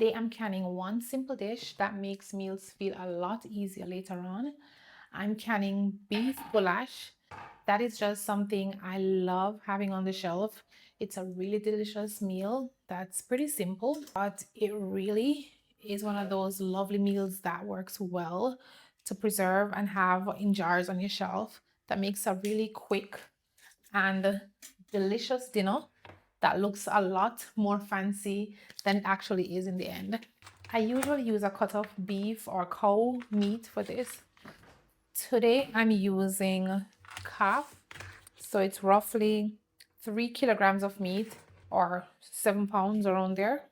Today I'm canning one simple dish that makes meals feel a lot easier later on. I'm canning beef goulash. That is just something I love having on the shelf. It's a really delicious meal that's pretty simple, but it really is one of those lovely meals that works well to preserve and have in jars on your shelf. That makes a really quick and delicious dinner that looks a lot more fancy than it actually is in the end. I usually use a cut of beef or cow meat for this. Today I'm using calf, so it's roughly 3 kilograms of meat or 7 pounds around there.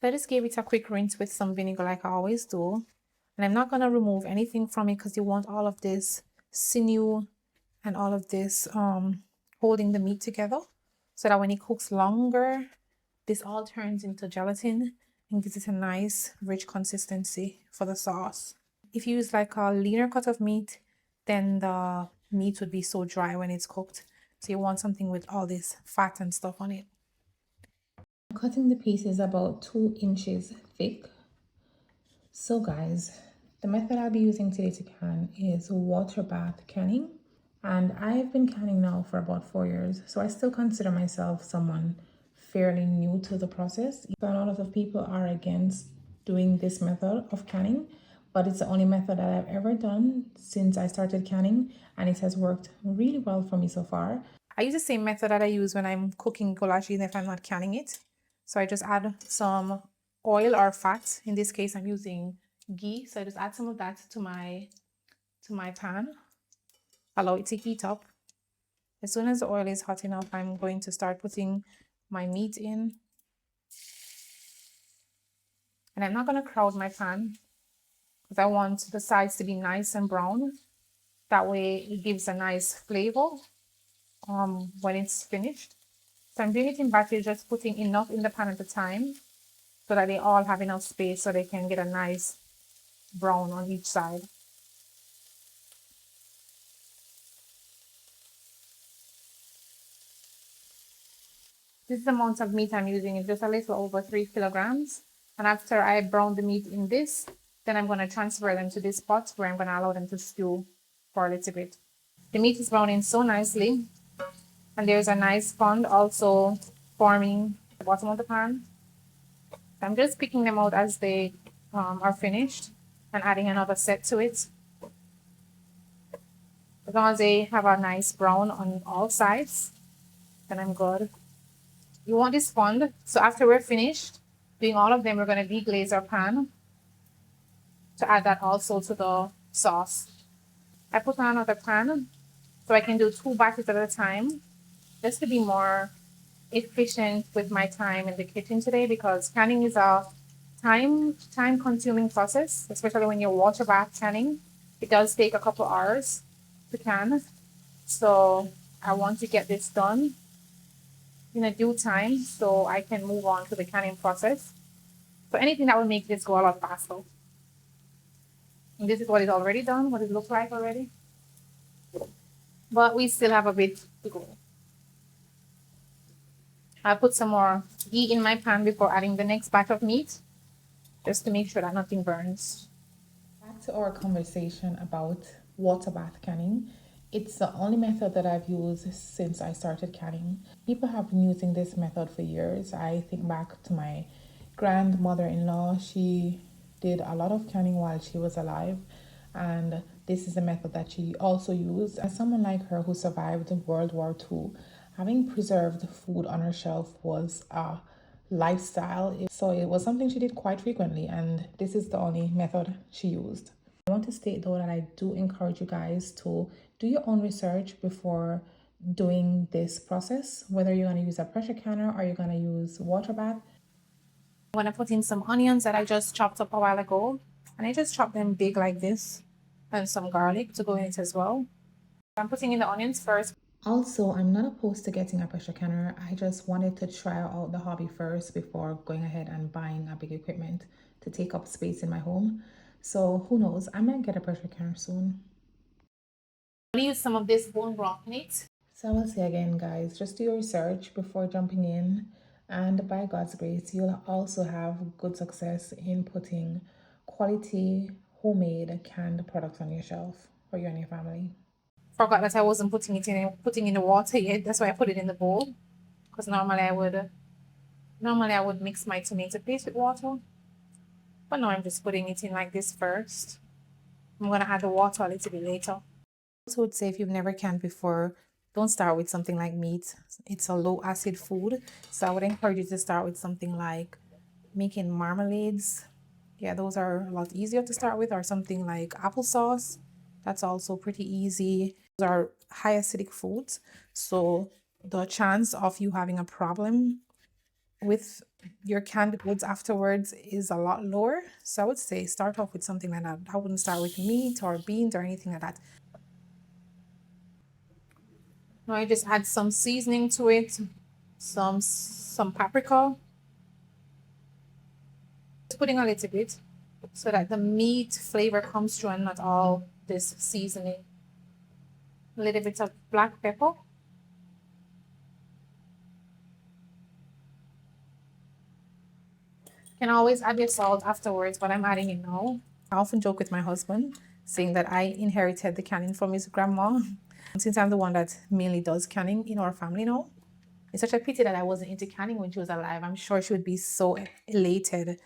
I just gave it a quick rinse with some vinegar like I always do. And I'm not going to remove anything from it because you want all of this sinew and all of this holding the meat together so that when it cooks longer, this all turns into gelatin and gives it a nice rich consistency for the sauce. If you use like a leaner cut of meat, then the meat would be so dry when it's cooked. So you want something with all this fat and stuff on it. I'm cutting the pieces about 2 inches thick. So guys, the method I'll be using today to can is water bath canning. And I've been canning now for about 4 years, so I still consider myself someone fairly new to the process. A lot of people are against doing this method of canning, but it's the only method that I've ever done since I started canning, and it has worked really well for me so far. I use the same method that I use when I'm cooking goulash, even if I'm not canning it. So I just add some oil or fat. In this case, I'm using ghee, so I just add some of that to my pan. Allow it to heat up. As soon as the oil is hot enough, I'm going to start putting my meat in. And I'm not going to crowd my pan because I want the sides to be nice and brown. That way it gives a nice flavor when it's finished. So I'm doing it in batches, just putting enough in the pan at a time so that they all have enough space so they can get a nice brown on each side. This is the amount of meat I'm using. It's just a little over 3 kilograms. And after I brown the meat in this, then I'm going to transfer them to this pot where I'm going to allow them to stew for a little bit. The meat is browning so nicely. And there's a nice fond also forming at the bottom of the pan. I'm just picking them out as they are finished and adding another set to it. As long as they have a nice brown on all sides, then I'm good. You want this fond, so after we're finished doing all of them, we're going to deglaze our pan to add that also to the sauce. I put on another pan so I can do 2 batches at a time, just to be more efficient with my time in the kitchen today, because canning is a time consuming process, especially when you're water bath canning. It does take a couple hours to can, so I want to get this done in a due time so I can move on to the canning process. So anything that will make this go a lot faster. And this is what is already done, what it looks like already. But we still have a bit to go. I'll put some more ghee in my pan before adding the next batch of meat, just to make sure that nothing burns. Back to our conversation about water bath canning. It's the only method that I've used since I started canning. People have been using this method for years. I think back to my grandmother-in-law. She did a lot of canning while she was alive, and this is a method that she also used. As someone like her who survived World War II, having preserved food on her shelf was a lifestyle. So it was something she did quite frequently, and this is the only method she used. I want to state though that I do encourage you guys to do your own research before doing this process, whether you're going to use a pressure canner or you're going to use water bath. I'm going to put in some onions that I just chopped up a while ago, and I just chopped them big like this, and some garlic to go in it as well. I'm putting in the onions first. Also, I'm not opposed to getting a pressure canner. I just wanted to try out the hobby first before going ahead and buying a big equipment to take up space in my home. So who knows, I might get a pressure canner soon. I'll use some of this bone broth meat. So I will say again, guys, just do your research before jumping in. And by God's grace, you'll also have good success in putting quality homemade canned products on your shelf for you and your family. Forgot that I wasn't putting in the water yet. That's why I put it in the bowl. Because normally I would mix my tomato paste with water. But now I'm just putting it in like this first. I'm gonna add the water a little bit later. Also would say if you've never canned before, don't start with something like meat. It's a low acid food. So I would encourage you to start with something like making marmalades. Yeah, those are a lot easier to start with, or something like applesauce. That's also pretty easy. Those are high acidic foods. So the chance of you having a problem with your canned goods afterwards is a lot lower. So I would say start off with something like that. I wouldn't start with meat or beans or anything like that. Now I just add some seasoning to it, some paprika. Just putting a little bit so that the meat flavor comes through and not all this seasoning. A little bit of black pepper. You can always add your salt afterwards, but I'm adding it now. I often joke with my husband, saying that I inherited the canning from his grandma. Since I'm the one that mainly does canning in our family now, it's such a pity that I wasn't into canning when she was alive. I'm sure she would be so elated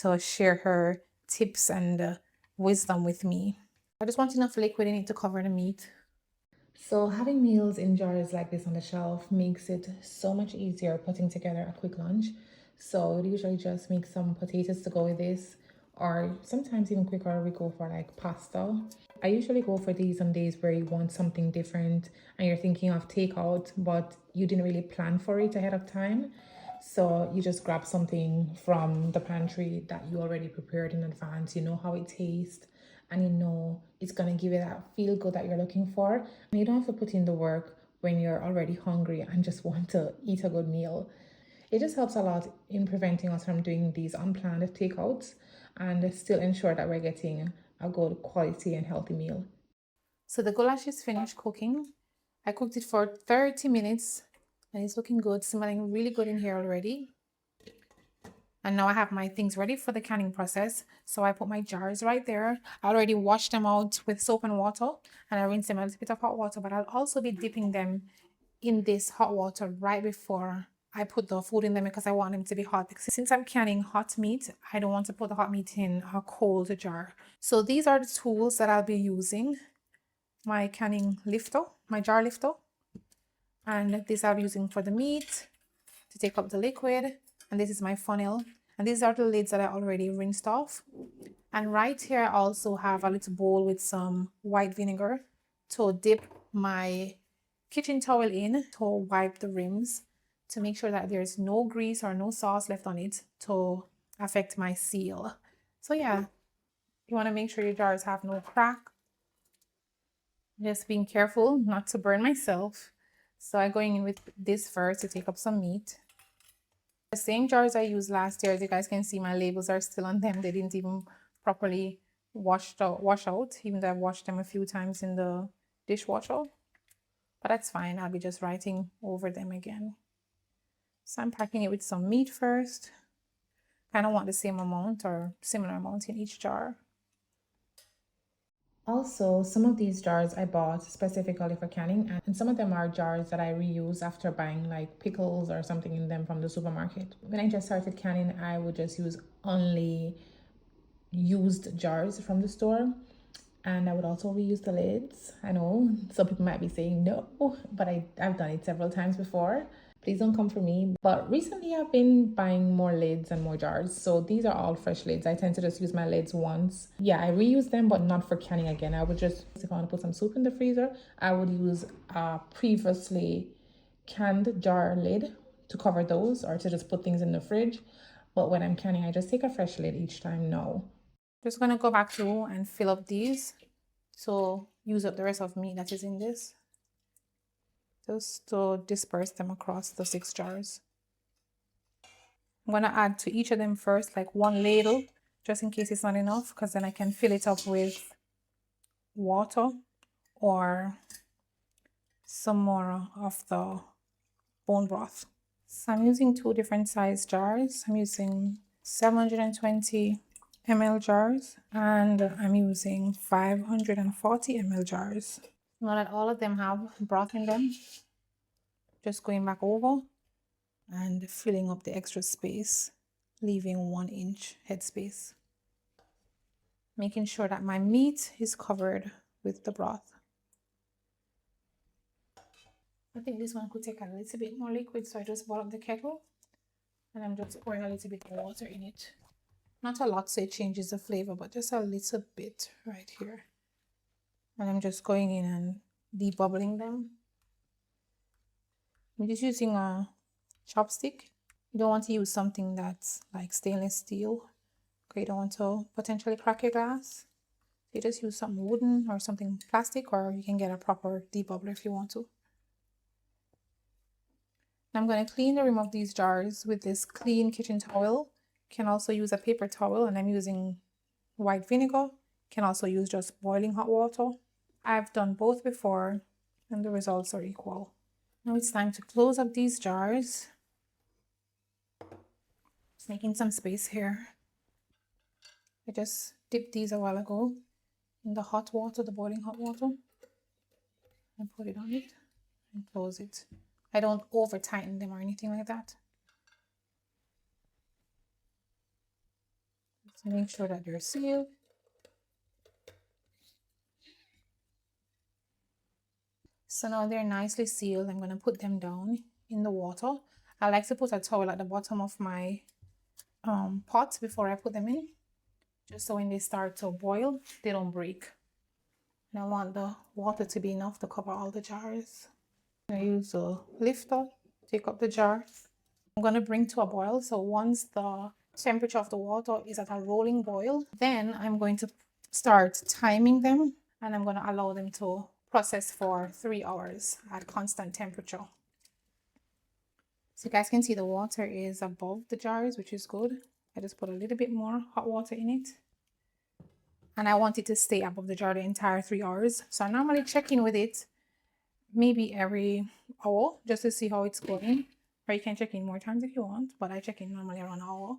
to share her tips and wisdom with me. I just want enough liquid in it to cover the meat. So having meals in jars like this on the shelf makes it so much easier putting together a quick lunch. So I would usually just make some potatoes to go with this, or sometimes even quicker we go for like pasta. I usually go for these on days where you want something different and you're thinking of takeout, but you didn't really plan for it ahead of time. So you just grab something from the pantry that you already prepared in advance. You know how it tastes and you know it's gonna give you that feel good that you're looking for. And you don't have to put in the work when you're already hungry and just want to eat a good meal. It just helps a lot in preventing us from doing these unplanned takeouts and still ensure that we're getting a good quality and healthy meal. So the goulash is finished cooking. I cooked it for 30 minutes and it's looking good, smelling really good in here already. And now I have my things ready for the canning process. So I put my jars right there. I already washed them out with soap and water and I rinse them in a little bit of hot water, but I'll also be dipping them in this hot water right before I put the food in them because I want them to be hot. Since I'm canning hot meat, I don't want to put the hot meat in a cold jar. So these are the tools that I'll be using. My canning lifter, my jar lifter. And this I'll be using for the meat to take up the liquid. And this is my funnel. And these are the lids that I already rinsed off. And right here I also have a little bowl with some white vinegar to dip my kitchen towel in to wipe the rims to make sure that there's no grease or no sauce left on it to affect my seal. So yeah, you want to make sure your jars have no crack. Just being careful not to burn myself. So I'm going in with this first to take up some meat. The same jars I used last year, as you guys can see, my labels are still on them. They didn't even properly wash out, even though I've washed them a few times in the dishwasher. But that's fine. I'll be just writing over them again. So I'm packing it with some meat first. I don't want the same amount or similar amount in each jar. Also, some of these jars I bought specifically for canning, and some of them are jars that I reuse after buying like pickles or something in them from the supermarket. When I just started canning, I would just use only used jars from the store, and I would also reuse the lids. I know some people might be saying no, but I've done it several times before. Please don't come for me. But recently I've been buying more lids and more jars. So these are all fresh lids. I tend to just use my lids once. Yeah, I reuse them, but not for canning again. I would just, if I want to put some soup in the freezer, I would use a previously canned jar lid to cover those or to just put things in the fridge. But when I'm canning, I just take a fresh lid each time now. Just gonna go back through and fill up these. So use up the rest of meat that is in this. Just to disperse them across the 6 jars. I'm gonna add to each of them first like 1 ladle, just in case it's not enough, because then I can fill it up with water or some more of the bone broth. So I'm using two different size jars. I'm using 720 ml jars and I'm using 540 ml jars. Now that all of them have broth in them, just going back over and filling up the extra space, leaving 1 inch headspace. Making sure that my meat is covered with the broth. I think this one could take a little bit more liquid, so I just boiled up the kettle and I'm just pouring a little bit of water in it. Not a lot so it changes the flavor, but just a little bit right here. And I'm just going in and debubbling them. I'm just using a chopstick. You don't want to use something that's like stainless steel. Okay, you don't want to potentially crack your glass. You just use something wooden or something plastic, or you can get a proper debubbler if you want to. I'm going to clean the rim of these jars with this clean kitchen towel. You can also use a paper towel, and I'm using white vinegar. You can also use just boiling hot water. I've done both before and the results are equal. Now it's time to close up these jars. Just making some space here. I just dipped these a while ago in the hot water, the boiling hot water, and put it on it and close it. I don't over tighten them or anything like that. Just make sure that they're sealed. So now they're nicely sealed. I'm going to put them down in the water. I like to put a towel at the bottom of my pot before I put them in, just so when they start to boil, they don't break. And I want the water to be enough to cover all the jars. I use a lifter, take up the jars. I'm going to bring to a boil. So once the temperature of the water is at a rolling boil, then I'm going to start timing them and I'm going to allow them to process for 3 hours at constant temperature. So you guys can see the water is above the jars, which is good. I just put a little bit more hot water in it. And I want it to stay above the jar the entire 3 hours. So I normally check in with it maybe every hour just to see how it's going. Or you can check in more times if you want, but I check in normally around an hour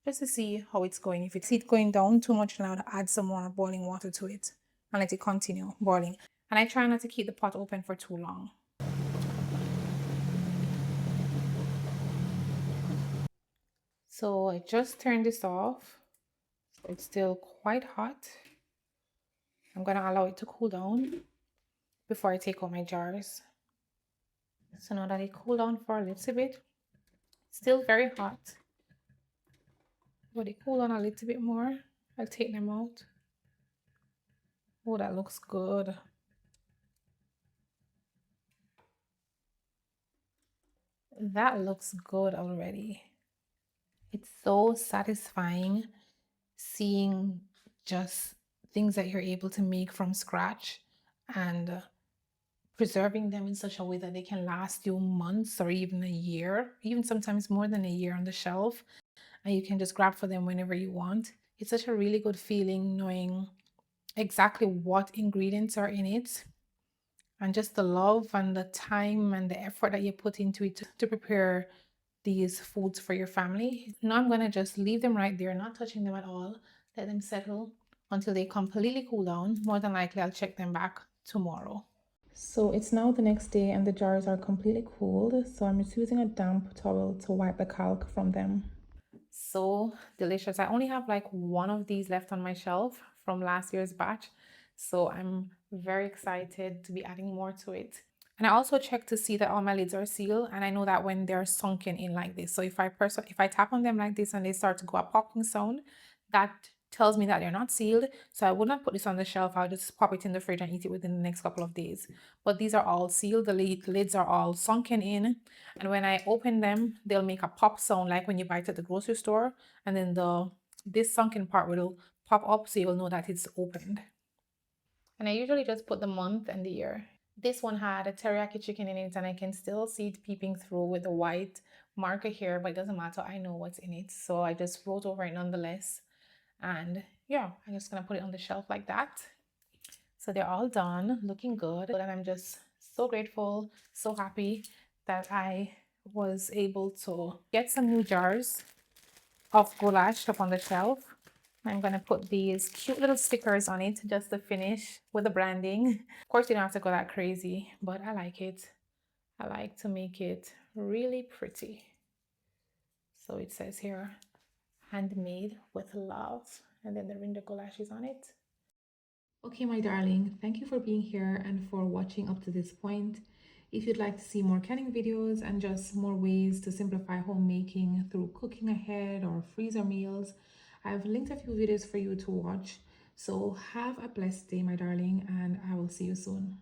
just to see how it's going. If it's going down too much, now to add some more boiling water to it and let it continue boiling. And I try not to keep the pot open for too long. So I just turned this off. It's still quite hot. I'm going to allow it to cool down before I take out my jars. So now that it cooled down for a little bit, still very hot, but it cooled down a little bit more. I'll take them out. Oh, that looks good. That looks good already. It's so satisfying seeing just things that you're able to make from scratch and preserving them in such a way that they can last you months or even a year, even sometimes more than a year on the shelf, and you can just grab for them whenever you want. It's such a really good feeling knowing exactly what ingredients are in it and just the love and the time and the effort that you put into it to prepare these foods for your family. Now I'm going to just leave them right there, not touching them at all. Let them settle until they completely cool down. More than likely, I'll check them back tomorrow. So it's now the next day and the jars are completely cooled. So I'm just using a damp towel to wipe the calc from them. So delicious. I only have like one of these left on my shelf from last year's batch. So I'm very excited to be adding more to it. And I also check to see that all my lids are sealed, and I know that when they're sunken in like this. So if I tap on them like this and they start to go a popping sound, that tells me that they're not sealed. So I would not put this on the shelf. I'll just pop it in the fridge and eat it within the next couple of days. But these are all sealed. The lids are all sunken in, and when I open them, they'll make a pop sound like when you buy it at the grocery store, and then this sunken part will pop up so you'll know that it's opened. And I usually just put the month and the year. This one had a teriyaki chicken in it, and I can still see it peeping through with the white marker here, but it doesn't matter. I know what's in it. So I just wrote over it nonetheless. And yeah, I'm just going to put it on the shelf like that. So they're all done, looking good. And I'm just so grateful, so happy that I was able to get some new jars of goulash up on the shelf. I'm going to put these cute little stickers on it just to finish with the branding. Of course, you don't have to go that crazy, but I like it. I like to make it really pretty. So it says here, handmade with love, and then the rinder goulash is on it. Okay, my darling, thank you for being here and for watching up to this point. If you'd like to see more canning videos and just more ways to simplify homemaking through cooking ahead or freezer meals, I've linked a few videos for you to watch. So have a blessed day, my darling, and I will see you soon.